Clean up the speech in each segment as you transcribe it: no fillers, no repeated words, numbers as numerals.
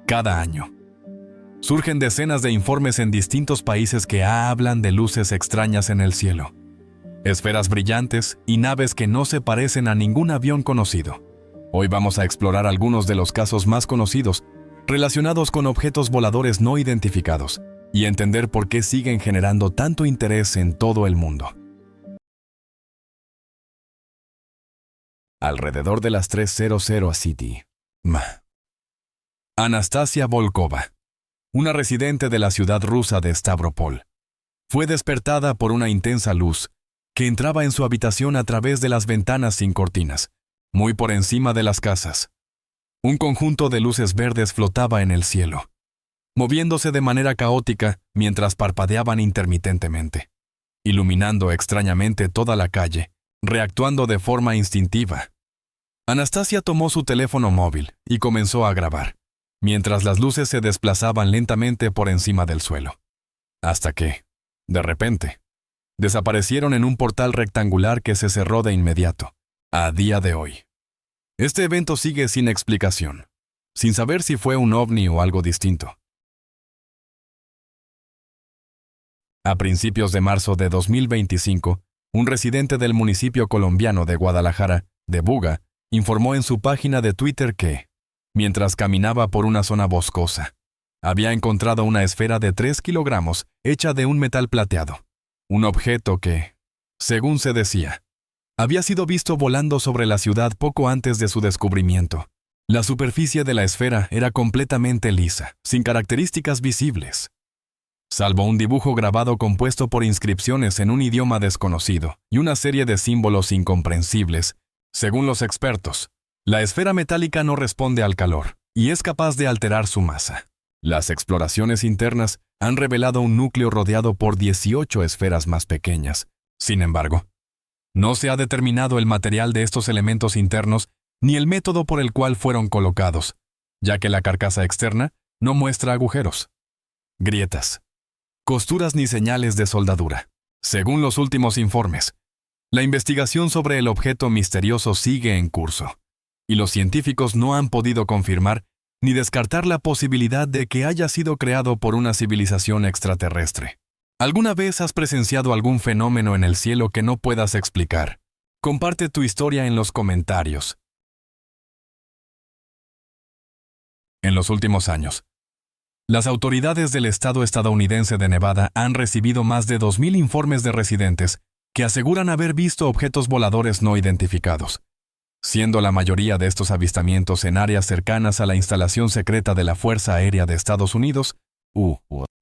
Cada año surgen decenas de informes en distintos países que hablan de luces extrañas en el cielo, esferas brillantes y naves que no se parecen a ningún avión conocido. Hoy vamos a explorar algunos de los casos más conocidos relacionados con objetos voladores no identificados y entender por qué siguen generando tanto interés en todo el mundo. Alrededor de las 3:00 City. Anastasia Volkova, una residente de la ciudad rusa de Stavropol, fue despertada por una intensa luz que entraba en su habitación a través de las ventanas sin cortinas, muy por encima de las casas. Un conjunto de luces verdes flotaba en el cielo, moviéndose de manera caótica mientras parpadeaban intermitentemente, iluminando extrañamente toda la calle, reactuando de forma instintiva. Anastasia tomó su teléfono móvil y comenzó a grabar, mientras las luces se desplazaban lentamente por encima del suelo. Hasta que, de repente, desaparecieron en un portal rectangular que se cerró de inmediato, a día de hoy. Este evento sigue sin explicación, sin saber si fue un ovni o algo distinto. A principios de marzo de 2025, un residente del municipio colombiano de Guadalajara, de Buga, informó en su página de Twitter que, mientras caminaba por una zona boscosa, había encontrado una esfera de 3 kilogramos hecha de un metal plateado, un objeto que, según se decía, había sido visto volando sobre la ciudad poco antes de su descubrimiento. La superficie de la esfera era completamente lisa, sin características visibles, salvo un dibujo grabado compuesto por inscripciones en un idioma desconocido y una serie de símbolos incomprensibles. Según los expertos, la esfera metálica no responde al calor y es capaz de alterar su masa. Las exploraciones internas han revelado un núcleo rodeado por 18 esferas más pequeñas. Sin embargo, no se ha determinado el material de estos elementos internos ni el método por el cual fueron colocados, ya que la carcasa externa no muestra agujeros, grietas, costuras ni señales de soldadura. Según los últimos informes, la investigación sobre el objeto misterioso sigue en curso, y los científicos no han podido confirmar ni descartar la posibilidad de que haya sido creado por una civilización extraterrestre. ¿Alguna vez has presenciado algún fenómeno en el cielo que no puedas explicar? Comparte tu historia en los comentarios. En los últimos años, las autoridades del estado estadounidense de Nevada han recibido más de 2,000 informes de residentes que aseguran haber visto objetos voladores no identificados, siendo la mayoría de estos avistamientos en áreas cercanas a la instalación secreta de la Fuerza Aérea de Estados Unidos,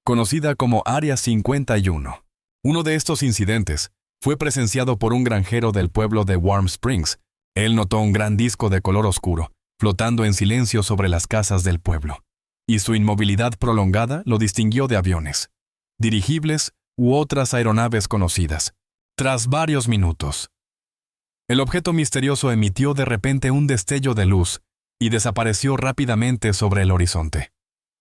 conocida como Área 51. Uno de estos incidentes fue presenciado por un granjero del pueblo de Warm Springs. Él notó un gran disco de color oscuro, flotando en silencio sobre las casas del pueblo, y su inmovilidad prolongada lo distinguió de aviones, dirigibles u otras aeronaves conocidas. Tras varios minutos, el objeto misterioso emitió de repente un destello de luz y desapareció rápidamente sobre el horizonte,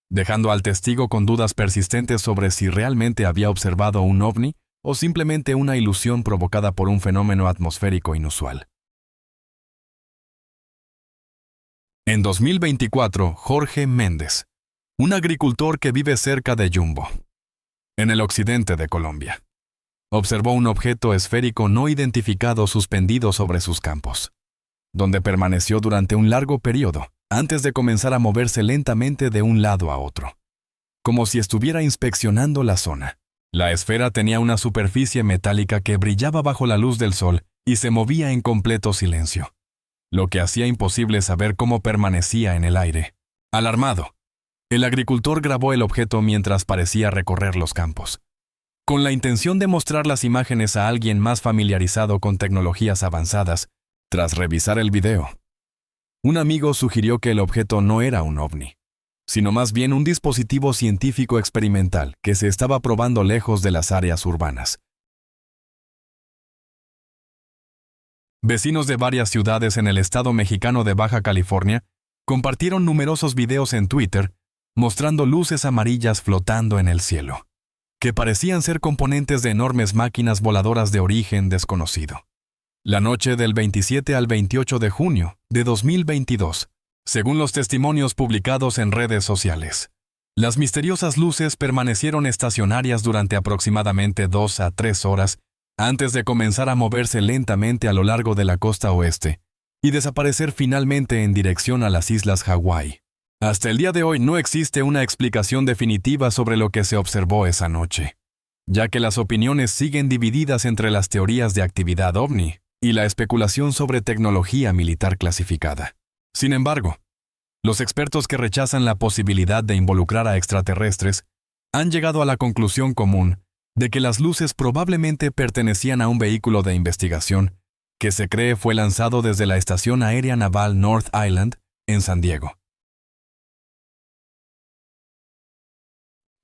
dejando al testigo con dudas persistentes sobre si realmente había observado un ovni o simplemente una ilusión provocada por un fenómeno atmosférico inusual. En 2024, Jorge Méndez, un agricultor que vive cerca de Yumbo, en el occidente de Colombia, observó un objeto esférico no identificado suspendido sobre sus campos, donde permaneció durante un largo periodo antes de comenzar a moverse lentamente de un lado a otro, como si estuviera inspeccionando la zona. La esfera tenía una superficie metálica que brillaba bajo la luz del sol y se movía en completo silencio, lo que hacía imposible saber cómo permanecía en el aire. Alarmado, el agricultor grabó el objeto mientras parecía recorrer los campos, con la intención de mostrar las imágenes a alguien más familiarizado con tecnologías avanzadas. Tras revisar el video, un amigo sugirió que el objeto no era un ovni, sino más bien un dispositivo científico experimental que se estaba probando lejos de las áreas urbanas. Vecinos de varias ciudades en el estado mexicano de Baja California compartieron numerosos videos en Twitter mostrando luces amarillas flotando en el cielo, que parecían ser componentes de enormes máquinas voladoras de origen desconocido. La noche del 27 al 28 de junio de 2022, Según los testimonios publicados en redes sociales, las misteriosas luces permanecieron estacionarias durante aproximadamente 2 a 3 horas antes de comenzar a moverse lentamente a lo largo de la costa oeste y desaparecer finalmente en dirección a las islas Hawái. Hasta el día de hoy no existe una explicación definitiva sobre lo que se observó esa noche, ya que las opiniones siguen divididas entre las teorías de actividad ovni y la especulación sobre tecnología militar clasificada. Sin embargo, los expertos que rechazan la posibilidad de involucrar a extraterrestres han llegado a la conclusión común de que las luces probablemente pertenecían a un vehículo de investigación que se cree fue lanzado desde la Estación Aérea Naval North Island en San Diego.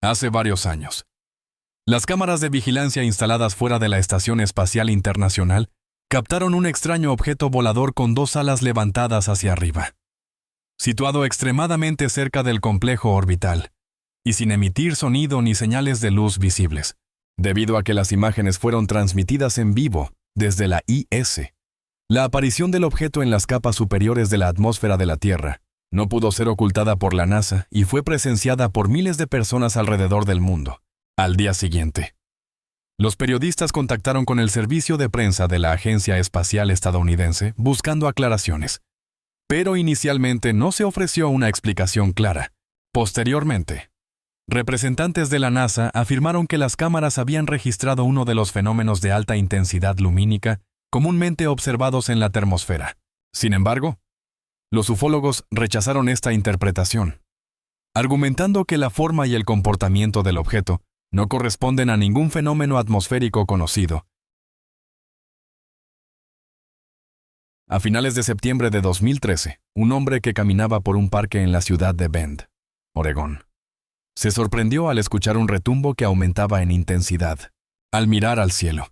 Hace varios años, las cámaras de vigilancia instaladas fuera de la Estación Espacial Internacional captaron un extraño objeto volador con 2 alas levantadas hacia arriba, situado extremadamente cerca del complejo orbital, y sin emitir sonido ni señales de luz visibles, debido a que las imágenes fueron transmitidas en vivo desde la IS. La aparición del objeto en las capas superiores de la atmósfera de la Tierra no pudo ser ocultada por la NASA y fue presenciada por miles de personas alrededor del mundo. Al día siguiente, los periodistas contactaron con el servicio de prensa de la Agencia Espacial Estadounidense buscando aclaraciones, pero inicialmente no se ofreció una explicación clara. Posteriormente, representantes de la NASA afirmaron que las cámaras habían registrado uno de los fenómenos de alta intensidad lumínica comúnmente observados en la termosfera. Sin embargo, los ufólogos rechazaron esta interpretación, argumentando que la forma y el comportamiento del objeto no corresponden a ningún fenómeno atmosférico conocido. A finales de septiembre de 2013, un hombre que caminaba por un parque en la ciudad de Bend, Oregón, se sorprendió al escuchar un retumbo que aumentaba en intensidad. Al mirar al cielo,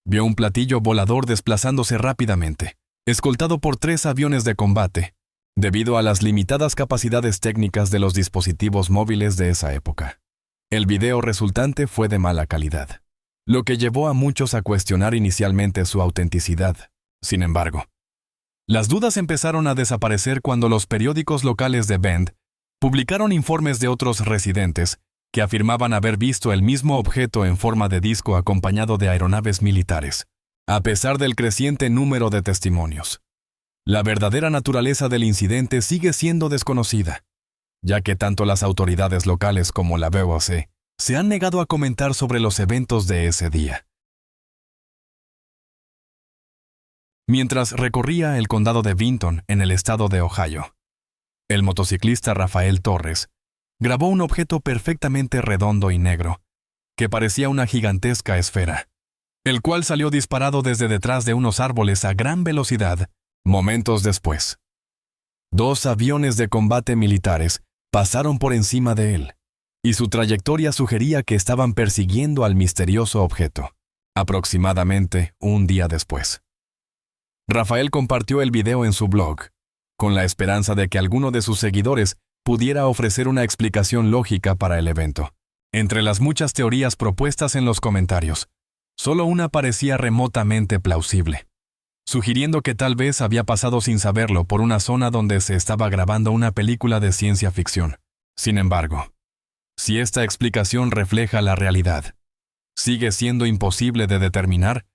vio un platillo volador desplazándose rápidamente, escoltado por 3 aviones de combate, debido a las limitadas capacidades técnicas de los dispositivos móviles de esa época. El video resultante fue de mala calidad, lo que llevó a muchos a cuestionar inicialmente su autenticidad. Sin embargo, las dudas empezaron a desaparecer cuando los periódicos locales de Bend publicaron informes de otros residentes que afirmaban haber visto el mismo objeto en forma de disco acompañado de aeronaves militares. A pesar del creciente número de testimonios, la verdadera naturaleza del incidente sigue siendo desconocida, ya que tanto las autoridades locales como la BBC se han negado a comentar sobre los eventos de ese día. Mientras recorría el condado de Vinton en el estado de Ohio, el motociclista Rafael Torres grabó un objeto perfectamente redondo y negro, que parecía una gigantesca esfera, el cual salió disparado desde detrás de unos árboles a gran velocidad. Momentos después, 2 aviones de combate militares pasaron por encima de él, y su trayectoria sugería que estaban persiguiendo al misterioso objeto. Aproximadamente un día después, Rafael compartió el video en su blog, con la esperanza de que alguno de sus seguidores pudiera ofrecer una explicación lógica para el evento. Entre las muchas teorías propuestas en los comentarios, solo una parecía remotamente plausible, sugiriendo que tal vez había pasado sin saberlo por una zona donde se estaba grabando una película de ciencia ficción. Sin embargo, si esta explicación refleja la realidad, sigue siendo imposible de determinar.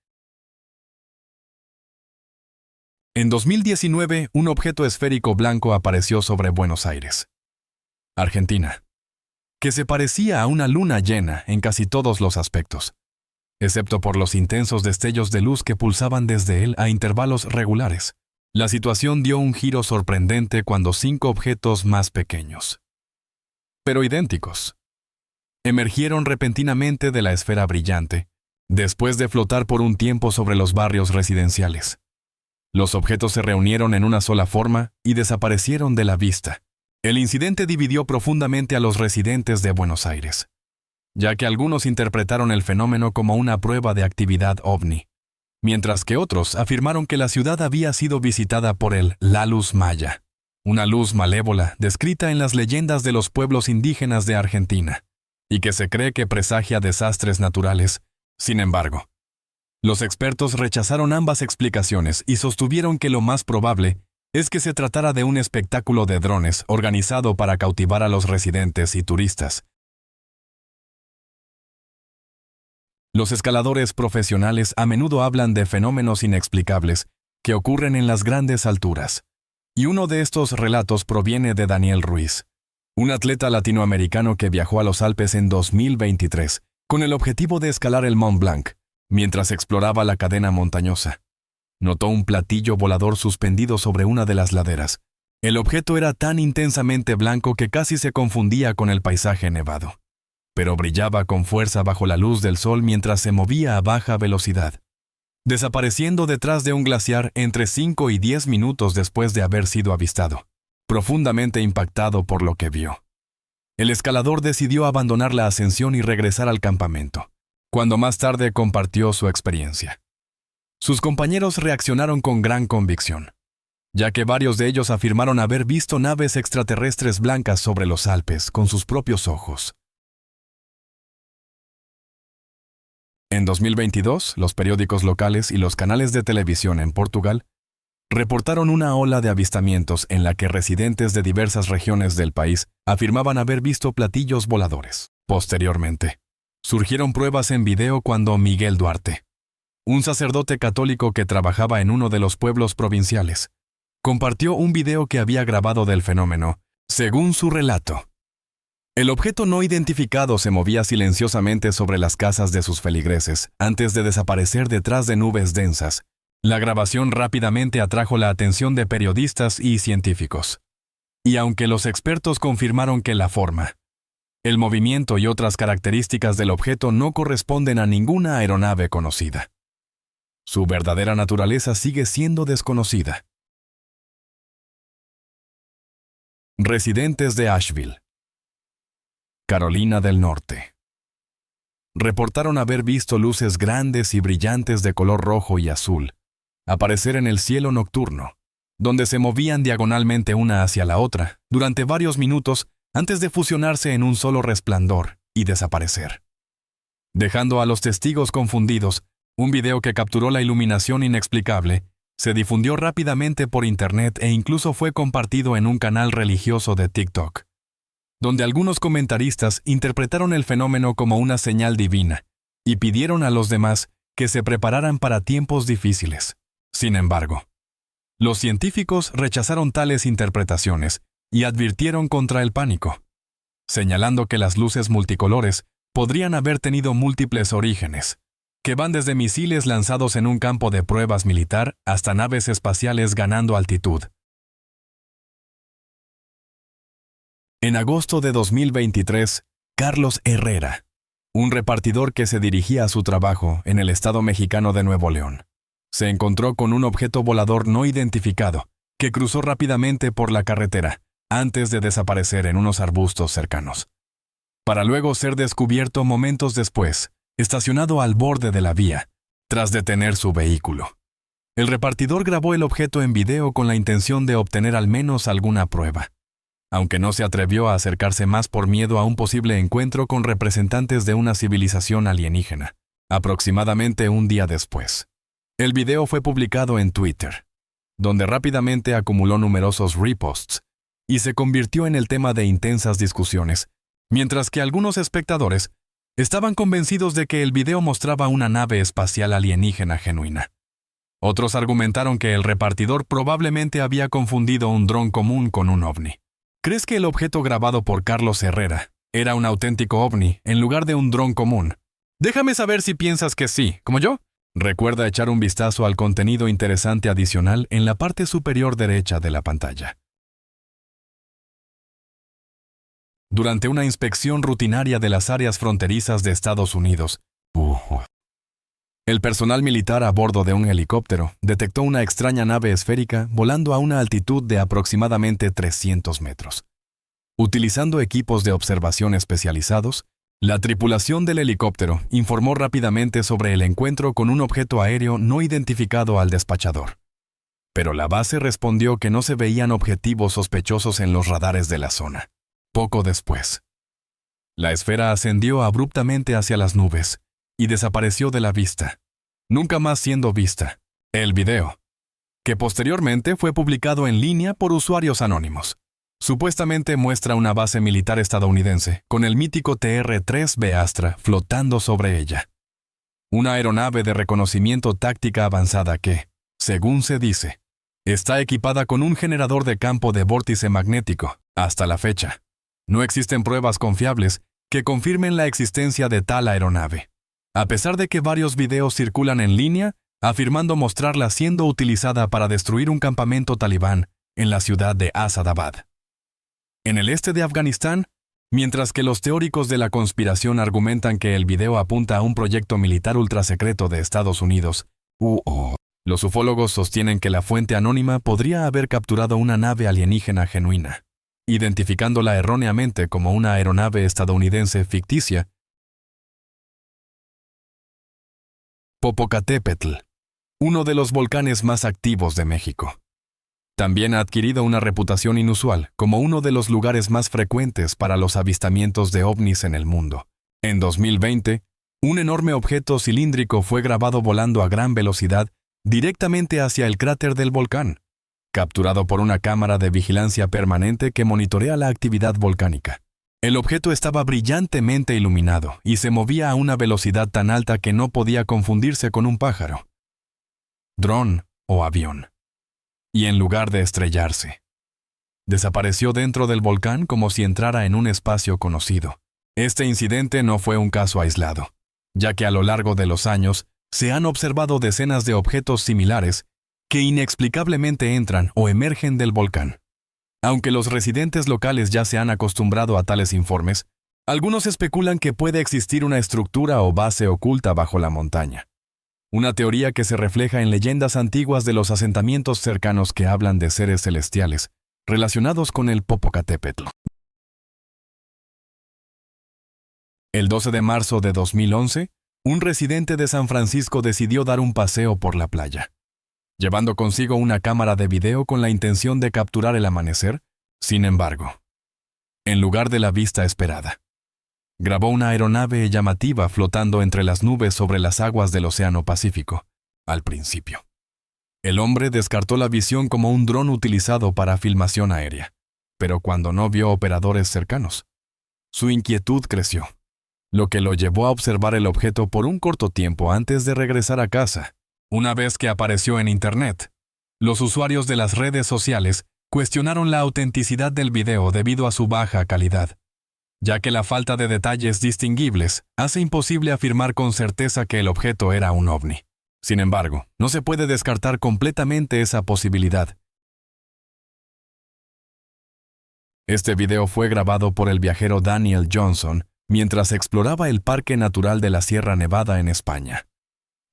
En 2019, un objeto esférico blanco apareció sobre Buenos Aires, Argentina, que se parecía a una luna llena en casi todos los aspectos, excepto por los intensos destellos de luz que pulsaban desde él a intervalos regulares. La situación dio un giro sorprendente cuando 5 objetos más pequeños, pero idénticos, emergieron repentinamente de la esfera brillante, después de flotar por un tiempo sobre los barrios residenciales. Los objetos se reunieron en una sola forma y desaparecieron de la vista. El incidente dividió profundamente a los residentes de Buenos Aires, ya que algunos interpretaron el fenómeno como una prueba de actividad ovni, mientras que otros afirmaron que la ciudad había sido visitada por la luz maya, una luz malévola descrita en las leyendas de los pueblos indígenas de Argentina, y que se cree que presagia desastres naturales. Sin embargo, los expertos rechazaron ambas explicaciones y sostuvieron que lo más probable es que se tratara de un espectáculo de drones organizado para cautivar a los residentes y turistas. Los escaladores profesionales a menudo hablan de fenómenos inexplicables que ocurren en las grandes alturas. Y uno de estos relatos proviene de Daniel Ruiz, un atleta latinoamericano que viajó a los Alpes en 2023 con el objetivo de escalar el Mont Blanc, mientras exploraba la cadena montañosa. Notó un platillo volador suspendido sobre una de las laderas. El objeto era tan intensamente blanco que casi se confundía con el paisaje nevado, pero brillaba con fuerza bajo la luz del sol mientras se movía a baja velocidad, desapareciendo detrás de un glaciar entre 5 y 10 minutos después de haber sido avistado, profundamente impactado por lo que vio. El escalador decidió abandonar la ascensión y regresar al campamento, cuando más tarde compartió su experiencia. Sus compañeros reaccionaron con gran convicción, ya que varios de ellos afirmaron haber visto naves extraterrestres blancas sobre los Alpes con sus propios ojos. En 2022, los periódicos locales y los canales de televisión en Portugal reportaron una ola de avistamientos en la que residentes de diversas regiones del país afirmaban haber visto platillos voladores. Posteriormente, surgieron pruebas en video cuando Miguel Duarte, un sacerdote católico que trabajaba en uno de los pueblos provinciales, compartió un video que había grabado del fenómeno, según su relato. El objeto no identificado se movía silenciosamente sobre las casas de sus feligreses antes de desaparecer detrás de nubes densas. La grabación rápidamente atrajo la atención de periodistas y científicos. Y aunque los expertos confirmaron que la forma, el movimiento y otras características del objeto no corresponden a ninguna aeronave conocida, su verdadera naturaleza sigue siendo desconocida. Residentes de Asheville, Carolina del Norte, reportaron haber visto luces grandes y brillantes de color rojo y azul aparecer en el cielo nocturno, donde se movían diagonalmente una hacia la otra durante varios minutos antes de fusionarse en un solo resplandor y desaparecer, dejando a los testigos confundidos. Un video que capturó la iluminación inexplicable se difundió rápidamente por internet e incluso fue compartido en un canal religioso de TikTok, donde algunos comentaristas interpretaron el fenómeno como una señal divina y pidieron a los demás que se prepararan para tiempos difíciles. Sin embargo, los científicos rechazaron tales interpretaciones y advirtieron contra el pánico, señalando que las luces multicolores podrían haber tenido múltiples orígenes, que van desde misiles lanzados en un campo de pruebas militar hasta naves espaciales ganando altitud. En agosto de 2023, Carlos Herrera, un repartidor que se dirigía a su trabajo en el estado mexicano de Nuevo León, se encontró con un objeto volador no identificado que cruzó rápidamente por la carretera antes de desaparecer en unos arbustos cercanos, para luego ser descubierto momentos después, estacionado al borde de la vía, tras detener su vehículo. El repartidor grabó el objeto en video con la intención de obtener al menos alguna prueba, aunque no se atrevió a acercarse más por miedo a un posible encuentro con representantes de una civilización alienígena, aproximadamente un día después. El video fue publicado en Twitter, donde rápidamente acumuló numerosos reposts y se convirtió en el tema de intensas discusiones, mientras que algunos espectadores estaban convencidos de que el video mostraba una nave espacial alienígena genuina. Otros argumentaron que el repartidor probablemente había confundido un dron común con un ovni. ¿Crees que el objeto grabado por Carlos Herrera era un auténtico ovni en lugar de un dron común? Déjame saber si piensas que sí, como yo. Recuerda echar un vistazo al contenido interesante adicional en la parte superior derecha de la pantalla. Durante una inspección rutinaria de las áreas fronterizas de Estados Unidos, el personal militar a bordo de un helicóptero detectó una extraña nave esférica volando a una altitud de aproximadamente 300 metros. Utilizando equipos de observación especializados, la tripulación del helicóptero informó rápidamente sobre el encuentro con un objeto aéreo no identificado al despachador. Pero la base respondió que no se veían objetivos sospechosos en los radares de la zona. Poco después, la esfera ascendió abruptamente hacia las nubes y desapareció de la vista, nunca más siendo vista. El video, que posteriormente fue publicado en línea por usuarios anónimos. Supuestamente muestra una base militar estadounidense, con el mítico TR-3B Astra flotando sobre ella. Una aeronave de reconocimiento táctica avanzada que, según se dice, está equipada con un generador de campo de vórtice magnético. Hasta la fecha, no existen pruebas confiables que confirmen la existencia de tal aeronave, a pesar de que varios videos circulan en línea afirmando mostrarla siendo utilizada para destruir un campamento talibán en la ciudad de Asadabad, en el este de Afganistán, mientras que los teóricos de la conspiración argumentan que el video apunta a un proyecto militar ultrasecreto de Estados Unidos. Los ufólogos sostienen que la fuente anónima podría haber capturado una nave alienígena genuina, identificándola erróneamente como una aeronave estadounidense ficticia. Popocatépetl, uno de los volcanes más activos de México. También ha adquirido una reputación inusual como uno de los lugares más frecuentes para los avistamientos de ovnis en el mundo. En 2020, un enorme objeto cilíndrico fue grabado volando a gran velocidad directamente hacia el cráter del volcán, capturado por una cámara de vigilancia permanente que monitorea la actividad volcánica. El objeto estaba brillantemente iluminado y se movía a una velocidad tan alta que no podía confundirse con un pájaro, dron o avión. Y en lugar de estrellarse, desapareció dentro del volcán como si entrara en un espacio conocido. Este incidente no fue un caso aislado, ya que a lo largo de los años se han observado decenas de objetos similares que inexplicablemente entran o emergen del volcán. Aunque los residentes locales ya se han acostumbrado a tales informes, algunos especulan que puede existir una estructura o base oculta bajo la montaña. Una teoría que se refleja en leyendas antiguas de los asentamientos cercanos que hablan de seres celestiales, relacionados con el Popocatépetl. El 12 de marzo de 2011, un residente de San Francisco decidió dar un paseo por la playa, llevando consigo una cámara de video con la intención de capturar el amanecer. Sin embargo, en lugar de la vista esperada, grabó una aeronave llamativa flotando entre las nubes sobre las aguas del Océano Pacífico. Al principio, el hombre descartó la visión como un dron utilizado para filmación aérea, pero cuando no vio operadores cercanos, su inquietud creció, lo que lo llevó a observar el objeto por un corto tiempo antes de regresar a casa. Una vez que apareció en Internet, los usuarios de las redes sociales cuestionaron la autenticidad del video debido a su baja calidad, ya que la falta de detalles distinguibles hace imposible afirmar con certeza que el objeto era un ovni. Sin embargo, no se puede descartar completamente esa posibilidad. Este video fue grabado por el viajero Daniel Johnson mientras exploraba el Parque Natural de la Sierra Nevada en España,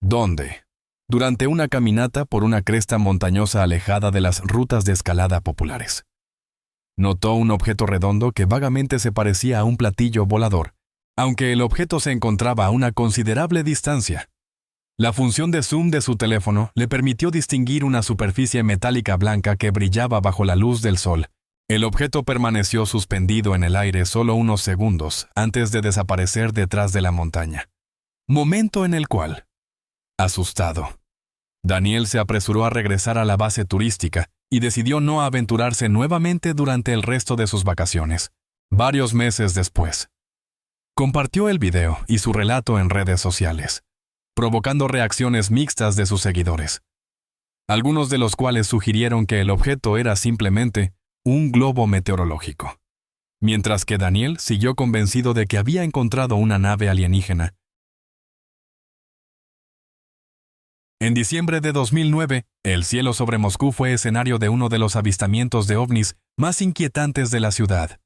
donde, durante una caminata por una cresta montañosa alejada de las rutas de escalada populares, notó un objeto redondo que vagamente se parecía a un platillo volador, aunque el objeto se encontraba a una considerable distancia. La función de zoom de su teléfono le permitió distinguir una superficie metálica blanca que brillaba bajo la luz del sol. El objeto permaneció suspendido en el aire solo unos segundos antes de desaparecer detrás de la montaña, momento en el cual, asustado, Daniel se apresuró a regresar a la base turística y decidió no aventurarse nuevamente durante el resto de sus vacaciones. Varios meses después, compartió el video y su relato en redes sociales, provocando reacciones mixtas de sus seguidores, algunos de los cuales sugirieron que el objeto era simplemente un globo meteorológico, mientras que Daniel siguió convencido de que había encontrado una nave alienígena. En diciembre de 2009, el cielo sobre Moscú fue escenario de uno de los avistamientos de ovnis más inquietantes de la ciudad,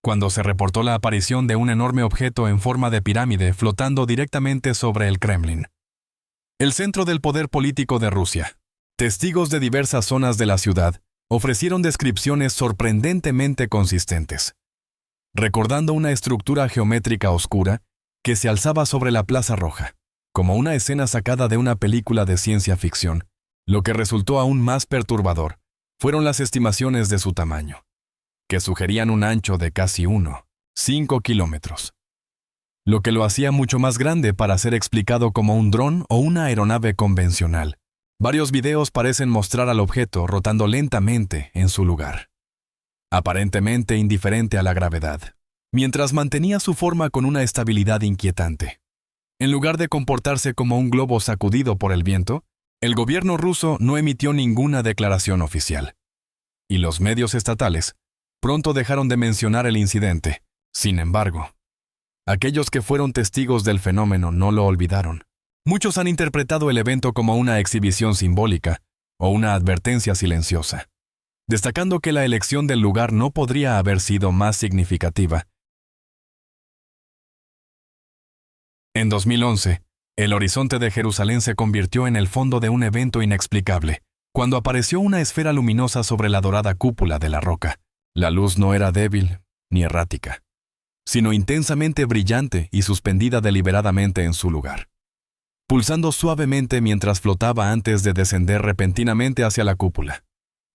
cuando se reportó la aparición de un enorme objeto en forma de pirámide flotando directamente sobre el Kremlin, el centro del poder político de Rusia. Testigos de diversas zonas de la ciudad ofrecieron descripciones sorprendentemente consistentes, recordando una estructura geométrica oscura que se alzaba sobre la Plaza Roja, como una escena sacada de una película de ciencia ficción. Lo que resultó aún más perturbador fueron las estimaciones de su tamaño, que sugerían un ancho de casi 5 kilómetros, lo que lo hacía mucho más grande para ser explicado como un dron o una aeronave convencional. Varios videos parecen mostrar al objeto rotando lentamente en su lugar, aparentemente indiferente a la gravedad, mientras mantenía su forma con una estabilidad inquietante. En lugar de comportarse como un globo sacudido por el viento, el gobierno ruso no emitió ninguna declaración oficial. Y los medios estatales pronto dejaron de mencionar el incidente. Sin embargo, aquellos que fueron testigos del fenómeno no lo olvidaron. Muchos han interpretado el evento como una exhibición simbólica o una advertencia silenciosa, destacando que la elección del lugar no podría haber sido más significativa. En 2011, el horizonte de Jerusalén se convirtió en el fondo de un evento inexplicable, cuando apareció una esfera luminosa sobre la dorada cúpula de la roca. La luz no era débil ni errática, sino intensamente brillante y suspendida deliberadamente en su lugar, pulsando suavemente mientras flotaba antes de descender repentinamente hacia la cúpula,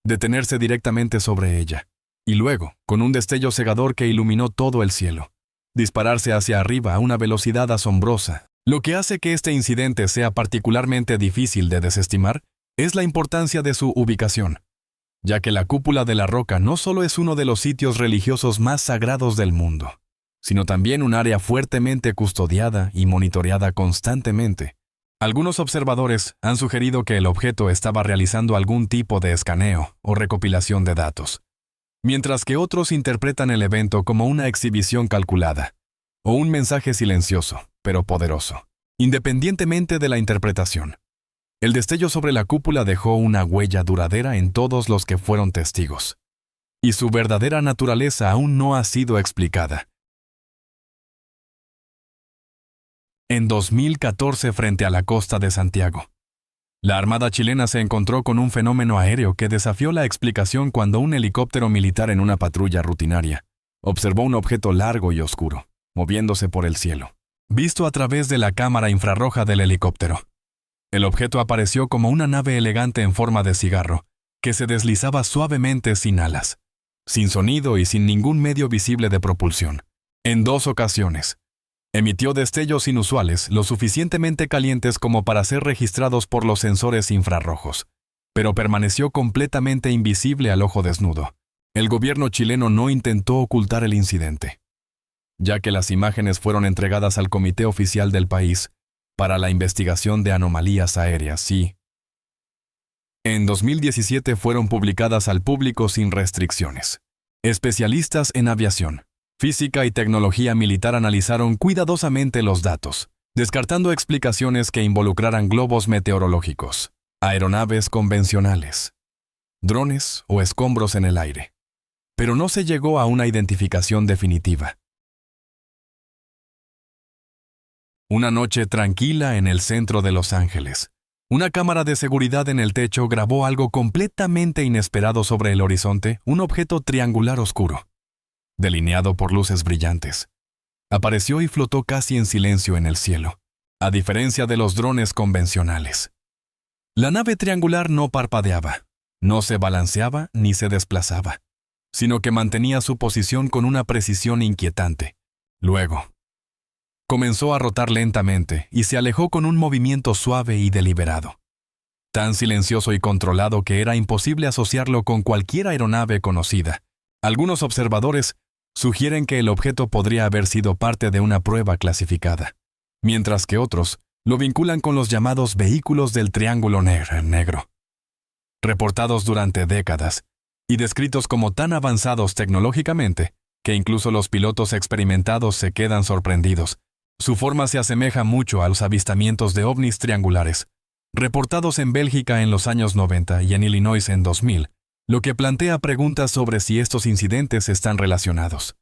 detenerse directamente sobre ella, y luego, con un destello cegador que iluminó todo el cielo, dispararse hacia arriba a una velocidad asombrosa. Lo que hace que este incidente sea particularmente difícil de desestimar es la importancia de su ubicación, ya que la cúpula de la roca no solo es uno de los sitios religiosos más sagrados del mundo, sino también un área fuertemente custodiada y monitoreada constantemente. Algunos observadores han sugerido que el objeto estaba realizando algún tipo de escaneo o recopilación de datos, mientras que otros interpretan el evento como una exhibición calculada o un mensaje silencioso, pero poderoso. Independientemente de la interpretación, el destello sobre la cúpula dejó una huella duradera en todos los que fueron testigos, y su verdadera naturaleza aún no ha sido explicada. En 2014, frente a la costa de Santiago, la Armada chilena se encontró con un fenómeno aéreo que desafió la explicación cuando un helicóptero militar en una patrulla rutinaria observó un objeto largo y oscuro, moviéndose por el cielo. Visto a través de la cámara infrarroja del helicóptero, el objeto apareció como una nave elegante en forma de cigarro, que se deslizaba suavemente sin alas, sin sonido y sin ningún medio visible de propulsión. En 2 ocasiones, emitió destellos inusuales lo suficientemente calientes como para ser registrados por los sensores infrarrojos, pero permaneció completamente invisible al ojo desnudo. El gobierno chileno no intentó ocultar el incidente, ya que las imágenes fueron entregadas al Comité Oficial del país para la investigación de anomalías aéreas y, en 2017, fueron publicadas al público sin restricciones. Especialistas en aviación, física y tecnología militar analizaron cuidadosamente los datos, descartando explicaciones que involucraran globos meteorológicos, aeronaves convencionales, drones o escombros en el aire. Pero no se llegó a una identificación definitiva. Una noche tranquila en el centro de Los Ángeles, una cámara de seguridad en el techo grabó algo completamente inesperado sobre el horizonte, un objeto triangular oscuro, delineado por luces brillantes. Apareció y flotó casi en silencio en el cielo, a diferencia de los drones convencionales. La nave triangular no parpadeaba, no se balanceaba ni se desplazaba, sino que mantenía su posición con una precisión inquietante. Luego, comenzó a rotar lentamente y se alejó con un movimiento suave y deliberado, tan silencioso y controlado que era imposible asociarlo con cualquier aeronave conocida. Algunos observadores sugieren que el objeto podría haber sido parte de una prueba clasificada, mientras que otros lo vinculan con los llamados vehículos del Triángulo Negro, reportados durante décadas y descritos como tan avanzados tecnológicamente que incluso los pilotos experimentados se quedan sorprendidos. Su forma se asemeja mucho a los avistamientos de ovnis triangulares, reportados en Bélgica en los años 90 y en Illinois en 2000, lo que plantea preguntas sobre si estos incidentes están relacionados.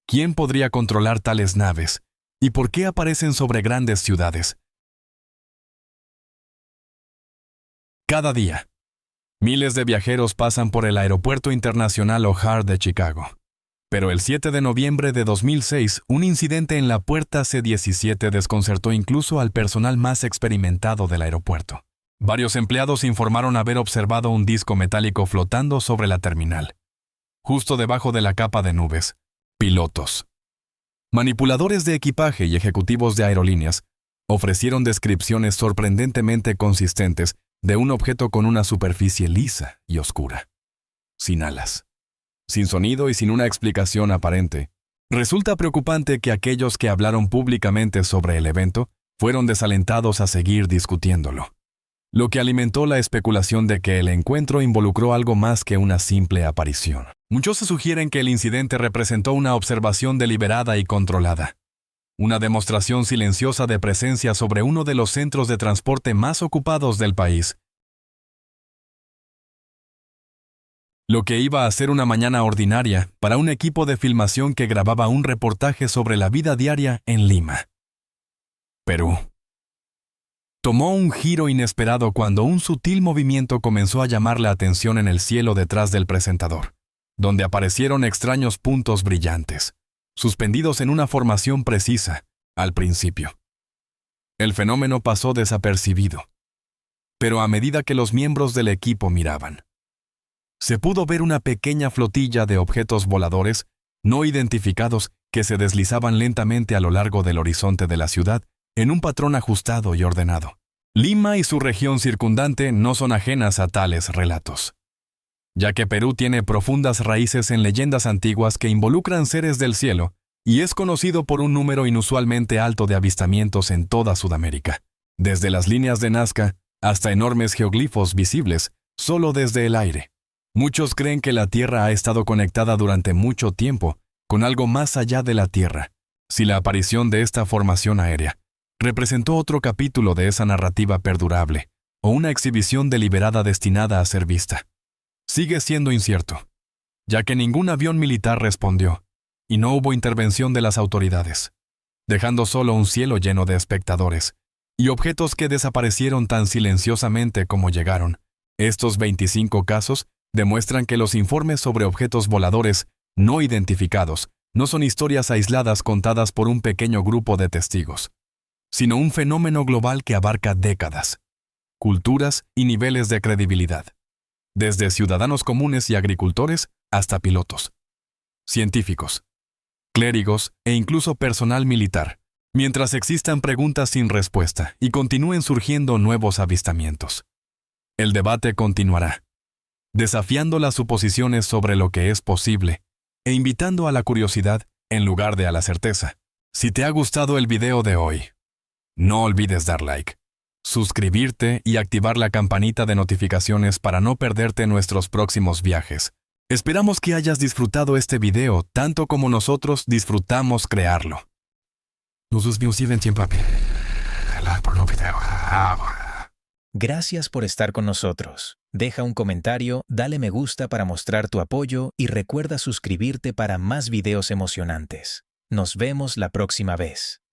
¿Quién podría controlar tales naves? ¿Y por qué aparecen sobre grandes ciudades? Cada día, miles de viajeros pasan por el Aeropuerto Internacional O'Hare de Chicago. Pero el 7 de noviembre de 2006, un incidente en la puerta C-17 desconcertó incluso al personal más experimentado del aeropuerto. Varios empleados informaron haber observado un disco metálico flotando sobre la terminal, justo debajo de la capa de nubes. Pilotos, manipuladores de equipaje y ejecutivos de aerolíneas Ofrecieron descripciones sorprendentemente consistentes de un objeto con una superficie lisa y oscura, sin alas, sin sonido y sin una explicación aparente. Resulta preocupante que aquellos que hablaron públicamente sobre el evento fueron desalentados a seguir discutiéndolo, lo que alimentó la especulación de que el encuentro involucró algo más que una simple aparición. Muchos se sugieren que el incidente representó una observación deliberada y controlada, una demostración silenciosa de presencia sobre uno de los centros de transporte más ocupados del país. Lo que iba a ser una mañana ordinaria para un equipo de filmación que grababa un reportaje sobre la vida diaria en Lima, Perú. Tomó un giro inesperado cuando un sutil movimiento comenzó a llamar la atención en el cielo detrás del presentador, donde aparecieron extraños puntos brillantes, suspendidos en una formación precisa, al principio. El fenómeno pasó desapercibido, pero a medida que los miembros del equipo miraban, se pudo ver una pequeña flotilla de objetos voladores no identificados que se deslizaban lentamente a lo largo del horizonte de la ciudad en un patrón ajustado y ordenado. Lima y su región circundante no son ajenas a tales relatos, ya que Perú tiene profundas raíces en leyendas antiguas que involucran seres del cielo y es conocido por un número inusualmente alto de avistamientos en toda Sudamérica, desde las líneas de Nazca hasta enormes geoglifos visibles solo desde el aire. Muchos creen que la Tierra ha estado conectada durante mucho tiempo con algo más allá de la Tierra, si la aparición de esta formación aérea representó otro capítulo de esa narrativa perdurable o una exhibición deliberada destinada a ser vista. Sigue siendo incierto, ya que ningún avión militar respondió y no hubo intervención de las autoridades, dejando solo un cielo lleno de espectadores y objetos que desaparecieron tan silenciosamente como llegaron. Estos 25 casos demuestran que los informes sobre objetos voladores no identificados no son historias aisladas contadas por un pequeño grupo de testigos, sino un fenómeno global que abarca décadas, culturas y niveles de credibilidad, desde ciudadanos comunes y agricultores hasta pilotos, científicos, clérigos e incluso personal militar, mientras existan preguntas sin respuesta y continúen surgiendo nuevos avistamientos. El debate continuará, desafiando las suposiciones sobre lo que es posible e invitando a la curiosidad en lugar de a la certeza. Si te ha gustado el video de hoy, no olvides dar like, suscribirte y activar la campanita de notificaciones para no perderte nuestros próximos viajes. Esperamos que hayas disfrutado este video tanto como nosotros disfrutamos crearlo. Nos vemos en tiempo. Gracias por estar con nosotros. Deja un comentario, dale me gusta para mostrar tu apoyo y recuerda suscribirte para más videos emocionantes. Nos vemos la próxima vez.